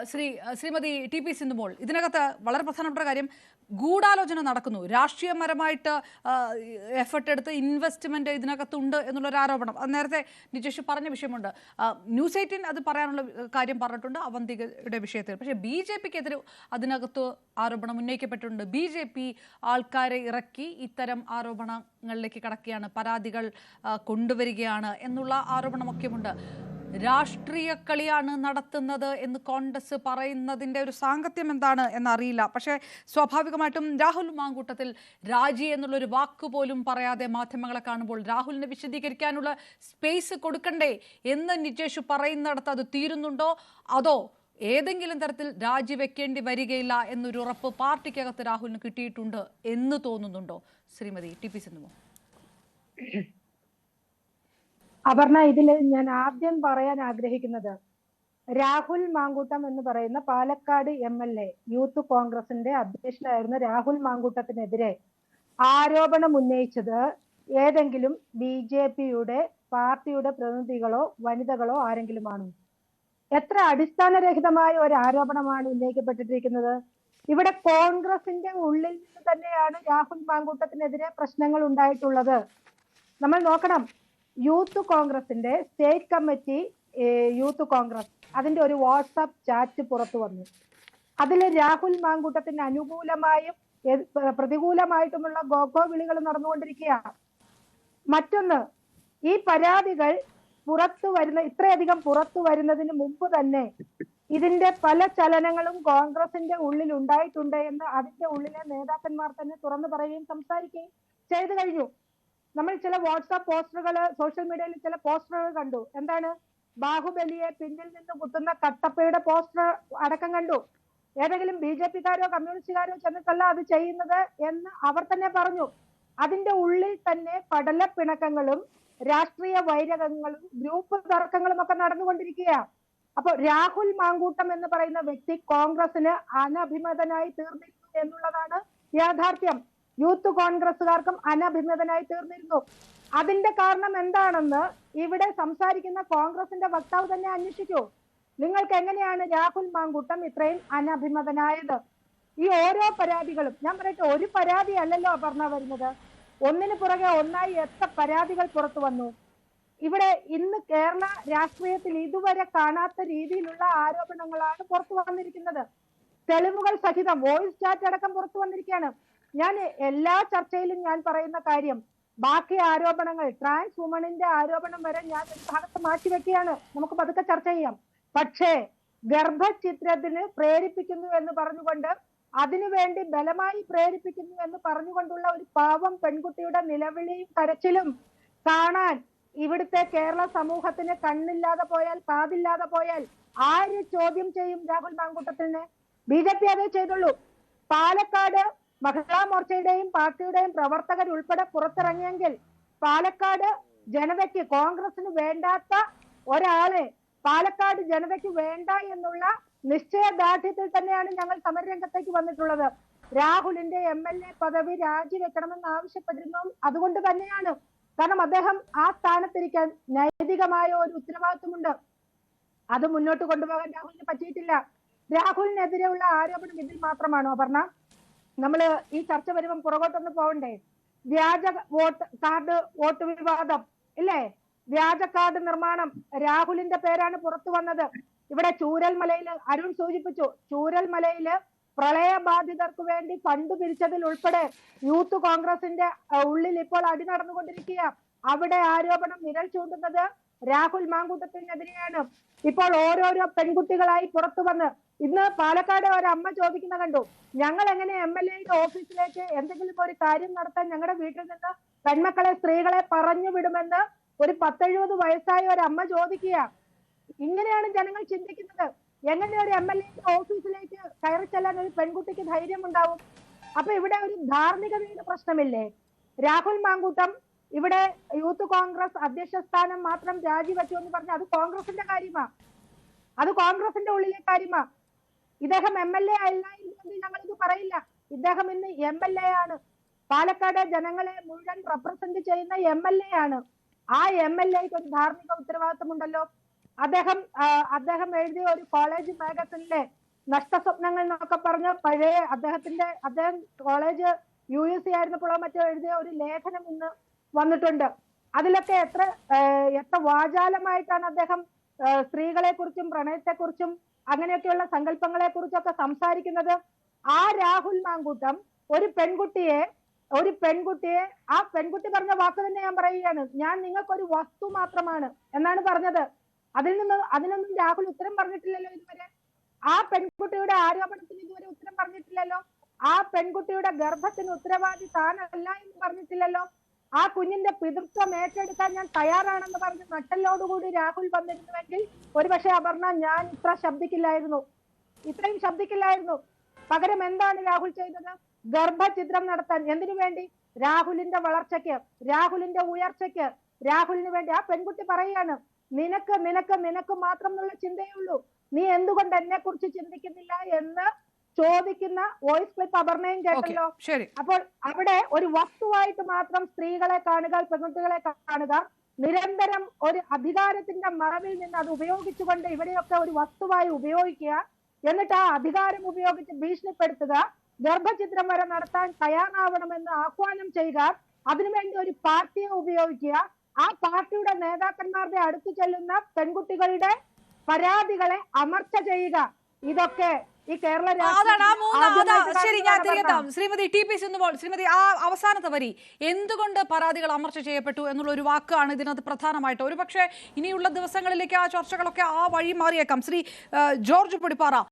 Shrimati T P Sindhumol, ഇതിനകത്ത് വളരെ പ്രധാനപ്പെട്ട കാര്യം ഗൂഢാലോചന നടക്കുന്നു, രാഷ്ട്രീയപരമായിട്ട് എഫർട്ട് എടുത്ത് ഇൻവെസ്റ്റ്മെന്റ് ഇതിനകത്തുണ്ട് എന്നുള്ളൊരു ആരോപണം. അത് നേരത്തെ നിജേഷ് പറഞ്ഞ വിഷയമുണ്ട്. ന്യൂസ് 18 അത് പറയാനുള്ള കാര്യം പറഞ്ഞിട്ടുണ്ട് അവന്തികയുടെ വിഷയത്തിൽ. പക്ഷേ BJPക്കെതിരെ അതിനകത്ത് ആരോപണം ഉന്നയിക്കപ്പെട്ടിട്ടുണ്ട്. BJP ആൾക്കാരെ ഇറക്കി ഇത്തരം ആരോപണങ്ങളിലേക്ക് കടക്കുകയാണ്, പരാതികൾ കൊണ്ടുവരികയാണ് എന്നുള്ള ആരോപണമൊക്കെയുണ്ട്. രാഷ്ട്രീയ കളിയാണ് നടത്തുന്നത് എന്ന് കോൺഗ്രസ് പറയുന്നതിൻ്റെ ഒരു സാങ്കത്യം എന്താണ് എന്നറിയില്ല. പക്ഷേ സ്വാഭാവികമായിട്ടും രാഹുൽ മാങ്കൂട്ടത്തിൽ രാജി എന്നുള്ളൊരു വാക്കുപോലും പറയാതെ മാധ്യമങ്ങളെ കാണുമ്പോൾ രാഹുലിനെ വിശദീകരിക്കാനുള്ള സ്പേസ് കൊടുക്കണ്ടേ എന്ന് നിജേഷ് പറയുന്നിടത്ത് അത് തീരുന്നുണ്ടോ, അതോ ഏതെങ്കിലും തരത്തിൽ രാജിവെക്കേണ്ടി വരികയില്ല എന്നൊരു ഉറപ്പ് പാർട്ടിക്കകത്ത് രാഹുലിന് കിട്ടിയിട്ടുണ്ട് എന്ന് തോന്നുന്നുണ്ടോ? Shrimati T P Sindhumol. അപർണ, ഇതിൽ ഞാൻ ആദ്യം പറയാൻ ആഗ്രഹിക്കുന്നത്, രാഹുൽ മാങ്കൂട്ടം എന്ന് പറയുന്ന പാലക്കാട് MLA, യൂത്ത് കോൺഗ്രസിന്റെ അധ്യക്ഷനായിരുന്ന രാഹുൽ മാങ്കൂട്ടത്തിനെതിരെ ആരോപണം ഉന്നയിച്ചത് ഏതെങ്കിലും BJPയുടെ പാർട്ടിയുടെ പ്രതിനിധികളോ വനിതകളോ ആരെങ്കിലുമാണോ? എത്ര അടിസ്ഥാനരഹിതമായ ഒരു ആരോപണമാണ് ഉന്നയിക്കപ്പെട്ടിരിക്കുന്നത്. ഇവിടെ കോൺഗ്രസിന്റെ ഉള്ളിൽ നിന്ന് തന്നെയാണ് രാഹുൽ മാങ്കൂട്ടത്തിനെതിരെ പ്രശ്നങ്ങൾ ഉണ്ടായിട്ടുള്ളത്. നമ്മൾ നോക്കണം, യൂത്ത് കോൺഗ്രസിന്റെ സ്റ്റേറ്റ് കമ്മിറ്റി, യൂത്ത് കോൺഗ്രസ്, അതിന്റെ ഒരു വാട്സാപ്പ് ചാറ്റ് പുറത്തു വന്നു. അതിൽ രാഹുൽ മാങ്കൂട്ടത്തിന് അനുകൂലമായും പ്രതികൂലമായിട്ടുമുള്ള ഗോഗോ വിളികൾ നടന്നുകൊണ്ടിരിക്കുകയാണ്. മറ്റൊന്ന്, ഈ പരാതികൾ ഇത്രയധികം പുറത്തു വരുന്നതിന് മുമ്പ് തന്നെ ഇതിന്റെ പല ചലനങ്ങളും കോൺഗ്രസിന്റെ ഉള്ളിൽ ഉണ്ടായിട്ടുണ്ട് എന്ന് അതിന്റെ ഉള്ളിലെ നേതാക്കന്മാർ തന്നെ തുറന്നു പറയുകയും സംസാരിക്കുകയും ചെയ്തു കഴിഞ്ഞു. നമ്മൾ ചില വാട്സാപ്പ് പോസ്റ്ററുകൾ, സോഷ്യൽ മീഡിയയിൽ ചില പോസ്റ്ററുകൾ കണ്ടു. എന്താണ്? ബാഹുബലിയെ പിന്നിൽ നിന്ന് കുത്തുന്ന കട്ടപ്പയുടെ പോസ്റ്റർ അടക്കം കണ്ടു. ഏതെങ്കിലും BJPക്കാരോ കമ്മ്യൂണിസ്റ്റുകാരോ ചെന്നിട്ടല്ല അത് ചെയ്യുന്നത് എന്ന് അവർ തന്നെ പറഞ്ഞു. അതിന്റെ ഉള്ളിൽ തന്നെ പടല പിണക്കങ്ങളും രാഷ്ട്രീയ വൈരകങ്ങളും ഗ്രൂപ്പ് തർക്കങ്ങളും ഒക്കെ നടന്നുകൊണ്ടിരിക്കുകയാണ്. അപ്പൊ രാഹുൽ മാങ്കൂട്ടം എന്ന് പറയുന്ന വ്യക്തി കോൺഗ്രസിന് അനഭിമതനായി തീർന്നിരുന്നു എന്നുള്ളതാണ് യാഥാർത്ഥ്യം. യൂത്ത് കോൺഗ്രസുകാർക്കും അനഭിമതനായി തീർന്നിരുന്നു. അതിന്റെ കാരണം എന്താണെന്ന് ഇവിടെ സംസാരിക്കുന്ന കോൺഗ്രസിന്റെ വക്താവ് തന്നെ അന്വേഷിക്കൂ. നിങ്ങൾക്ക് എങ്ങനെയാണ് രാഹുൽ മാങ്കൂട്ടം ഇത്രയും അനഭിമതനായത്? ഈ ഓരോ പരാതികളും, ഞാൻ പറയട്ടെ, ഒരു പരാതി അല്ലല്ലോ പറഞ്ഞ വരുന്നത്, ഒന്നിനു പുറകെ ഒന്നായി എത്ര പരാതികൾ പുറത്തു വന്നു. ഇവിടെ ഇന്ന് കേരള രാഷ്ട്രീയത്തിൽ ഇതുവരെ കാണാത്ത രീതിയിലുള്ള ആരോപണങ്ങളാണ് പുറത്തു വന്നിരിക്കുന്നത്. തെളിവുകൾ സഹിതം വോയിസ് ചാറ്റ് അടക്കം പുറത്തു വന്നിരിക്കുകയാണ്. ഞാൻ എല്ലാ ചർച്ചയിലും ഞാൻ പറയുന്ന കാര്യം, ബാക്കി ആരോപണങ്ങൾ, ട്രാൻസ് വുമണിന്റെ ആരോപണം വരെ ഞാൻ ഒരു ഭാഗത്ത് മാറ്റിവെക്കുകയാണ്, നമുക്ക് പതുക്കെ ചർച്ച ചെയ്യാം. പക്ഷേ ഗർഭചിത്രത്തിന് പ്രേരിപ്പിക്കുന്നു എന്ന് പറഞ്ഞുകൊണ്ട്, അതിനുവേണ്ടി ബലമായി പ്രേരിപ്പിക്കുന്നു എന്ന് പറഞ്ഞുകൊണ്ടുള്ള ഒരു പാവം പെൺകുട്ടിയുടെ നിലവിളിയും കരച്ചിലും കാണാൻ ഇവിടുത്തെ കേരള സമൂഹത്തിന് കണ്ണില്ലാതെ പോയാൽ, കാതില്ലാതെ പോയാൽ ആര് ചോദ്യം ചെയ്യും രാഹുൽ മാങ്കൂട്ടത്തിനെ? BJP അതേ ചെയ്തുള്ളൂ. പാലക്കാട് മഹിളാ മോർച്ചയുടെയും പാർട്ടിയുടെയും പ്രവർത്തകർ ഉൾപ്പെടെ പുറത്തിറങ്ങിയെങ്കിൽ പാലക്കാട് ജനതയ്ക്ക്, കോൺഗ്രസിന് വേണ്ടാത്ത ഒരാളെ പാലക്കാട് ജനതയ്ക്ക് വേണ്ട എന്നുള്ള നിശ്ചയദാർഢ്യത്തിൽ തന്നെയാണ് ഞങ്ങൾ സമരരംഗത്തേക്ക് വന്നിട്ടുള്ളത്. രാഹുലിന്റെ MLA പദവി രാജിവെക്കണമെന്ന് ആവശ്യപ്പെട്ടിരുന്നു അതുകൊണ്ട് തന്നെയാണ്. കാരണം അദ്ദേഹം ആ സ്ഥാനത്തിരിക്കാൻ നൈതികമായ ഒരു ഉത്തരവാദിത്വമുണ്ട്. അത് മുന്നോട്ട് കൊണ്ടുപോകാൻ രാഹുലിന് പറ്റിയിട്ടില്ല. രാഹുലിനെതിരെയുള്ള ആരോപണം ഇതിൽ മാത്രമാണോ പറഞ്ഞ? നമ്മള് ഈ ചർച്ച വരുമ്പം പുറകോട്ടൊന്ന് പോകണ്ടേ? വ്യാജ വോട്ട് വിവാദം ഇല്ലേ? വ്യാജ കാർഡ് നിർമ്മാണം രാഹുലിന്റെ പേരാണ് പുറത്തു വന്നത്. ഇവിടെ ചൂരൽമലയില് അരുൺ സൂചിപ്പിച്ചു, ചൂരൽമലയില് പ്രളയബാധിതർക്ക് വേണ്ടി ഫണ്ട് പിരിച്ചതിൽ ഉൾപ്പെടെ യൂത്ത് കോൺഗ്രസിന്റെ ഉള്ളിൽ ഇപ്പോൾ അടി നടന്നുകൊണ്ടിരിക്കുക. അവിടെ ആരോപണം നിഴൽ ചൂണ്ടുന്നത് രാഹുൽ മാങ്കൂട്ടത്തിനെതിരെയാണ്. ഇപ്പോൾ ഓരോരോ പെൺകുട്ടികളായി പുറത്തു വന്ന്, ഇന്ന് പാലക്കാട് ഒരമ്മ ചോദിക്കുന്ന കണ്ടു, ഞങ്ങൾ എങ്ങനെ MLAയുടെ ഓഫീസിലേക്ക് എന്തെങ്കിലും ഒരു കാര്യം നടത്താൻ ഞങ്ങളുടെ വീട്ടിൽ നിന്ന് പെൺമക്കളെ, സ്ത്രീകളെ പറഞ്ഞു വിടുമെന്ന് ഒരു 10-70 വയസ്സായ ഒരമ്മ ചോദിക്കുക. ഇങ്ങനെയാണ് ജനങ്ങൾ ചിന്തിക്കുന്നത്. എങ്ങനെ ഒരു MLAയുടെ ഓഫീസിലേക്ക് കയറി ചെല്ലാൻ ഒരു പെൺകുട്ടിക്ക് ധൈര്യം ഉണ്ടാവും? അപ്പൊ ഇവിടെ ഒരു ധാർമ്മികതയുടെ പ്രശ്നമില്ലേ? രാഹുൽ മാങ്കൂട്ടം ഇവിടെ യൂത്ത് കോൺഗ്രസ് അധ്യക്ഷ സ്ഥാനം മാത്രം രാജിവെച്ചു എന്ന് പറഞ്ഞാൽ അത് കോൺഗ്രസിന്റെ കാര്യമാണ്, അത് കോൺഗ്രസിന്റെ ഉള്ളിലെ കാര്യമാണ്. ഇദ്ദേഹം MLA അല്ല എന്ന് ഞങ്ങൾ ഇത് പറയില്ല. ഇദ്ദേഹം ഇന്ന് MLA ആണ്. പാലക്കാട് ജനങ്ങളെ മുഴുവൻ റെപ്രസെന്റ് ചെയ്യുന്ന MLA ആണ്. ആ MLAക്ക് ഒരു ധാർമ്മിക ഉത്തരവാദിത്വമുണ്ടല്ലോ. അദ്ദേഹം എഴുതിയ ഒരു കോളേജ് മാഗസിനിലെ നഷ്ടസ്വപ്നങ്ങൾ എന്നൊക്കെ പറഞ്ഞ പഴയ അദ്ദേഹം കോളേജ് UUC ആയിരുന്നപ്പോഴോ മറ്റോ എഴുതിയ ഒരു ലേഖനം ഇന്ന് വന്നിട്ടുണ്ട്. അതിലൊക്കെ എത്ര വാചാലമായിട്ടാണ് അദ്ദേഹം സ്ത്രീകളെ കുറിച്ചും പ്രണയത്തെക്കുറിച്ചും അങ്ങനെയൊക്കെയുള്ള സങ്കല്പങ്ങളെ കുറിച്ചൊക്കെ സംസാരിക്കുന്നത്. ആ രാഹുൽ മാങ്കൂട്ടം ഒരു പെൺകുട്ടിയെ ആ പെൺകുട്ടി പറഞ്ഞ വാക്ക് തന്നെ ഞാൻ പറയുകയാണ്, ഞാൻ നിങ്ങൾക്കൊരു വസ്തു മാത്രമാണ് എന്നാണ് പറഞ്ഞത്. അതിനൊന്നും രാഹുൽ ഉത്തരം പറഞ്ഞിട്ടില്ലല്ലോ ഇതുവരെ. ആ പെൺകുട്ടിയുടെ ആരോപണത്തിന് ഇതുവരെ ഉത്തരം പറഞ്ഞിട്ടില്ലല്ലോ. ആ പെൺകുട്ടിയുടെ ഗർഭത്തിന് ഉത്തരവാദി താനല്ല എന്ന് പറഞ്ഞിട്ടില്ലല്ലോ. ആ കുഞ്ഞിന്റെ പിതൃത്വം ഏറ്റെടുക്കാൻ ഞാൻ തയ്യാറാണെന്ന് പറഞ്ഞ് നട്ടലോടുകൂടി രാഹുൽ വന്നിരുന്നുവെങ്കിൽ ഒരുപക്ഷെ അപർണ ഞാൻ ഇത്രയും ശബ്ദിക്കില്ലായിരുന്നു. പകരം എന്താണ് രാഹുൽ ചെയ്തത്? ഗർഭഛിദ്രം നടത്താൻ. എന്തിനു വേണ്ടി? രാഹുലിന്റെ വളർച്ചയ്ക്ക്, രാഹുലിന്റെ ഉയർച്ചയ്ക്ക്, രാഹുലിന് വേണ്ടി. ആ പെൺകുട്ടി പറയാണ്, നിനക്ക് മാത്രം എന്നുള്ള ചിന്തയേ ഉള്ളൂ, നീ എന്തുകൊണ്ട് എന്നെ കുറിച്ച് ചിന്തിക്കുന്നില്ല എന്ന് ചോദിക്കുന്ന വോയിസ് ക്ലിപ്പ് അപർണയും കേട്ടല്ലോ. അപ്പോൾ അവിടെ ഒരു വസ്തുവായിട്ട് മാത്രം സ്ത്രീകളെ കാണുക, പെൺകുട്ടികളെ കാണുക, നിരന്തരം ഒരു അധികാരത്തിന്റെ മറവിൽ നിന്ന് അത് ഉപയോഗിച്ചുകൊണ്ട് ഇവരെയൊക്കെ ഒരു വസ്തുവായി ഉപയോഗിക്കുക, എന്നിട്ട് ആ അധികാരം ഉപയോഗിച്ച് ഭീഷണിപ്പെടുത്തുക, ഗർഭഛിദ്രം വരെ നടത്താൻ തയ്യാറാവണമെന്ന് ആഹ്വാനം ചെയ്യുക, അതിനുവേണ്ടി ഒരു പാർട്ടിയെ ഉപയോഗിക്കുക, ആ പാർട്ടിയുടെ നേതാക്കന്മാരുടെ അടുത്ത് ചെല്ലുന്ന പെൺകുട്ടികളുടെ പരാതികളെ അമർച്ച ചെയ്യുക. ഇതൊക്കെ ഈ കേരള ശരി, ഞാൻ തിരികെത്താം. ശ്രീമതി TP സിന്ധുമോൾ, ശ്രീമതി ആ അവസാനത്തെ വരി, എന്തുകൊണ്ട് പരാതികൾ അമർച്ച ചെയ്യപ്പെട്ടു എന്നുള്ള ഒരു വാക്കാണ് ഇതിനകത്ത് പ്രധാനമായിട്ട്. ഒരുപക്ഷെ ഇനിയുള്ള ദിവസങ്ങളിലേക്ക് ആ ചർച്ചകളൊക്കെ ആ വഴി മാറിയേക്കാം. ശ്രീ ജോർജ് പൊടിപ്പാറ,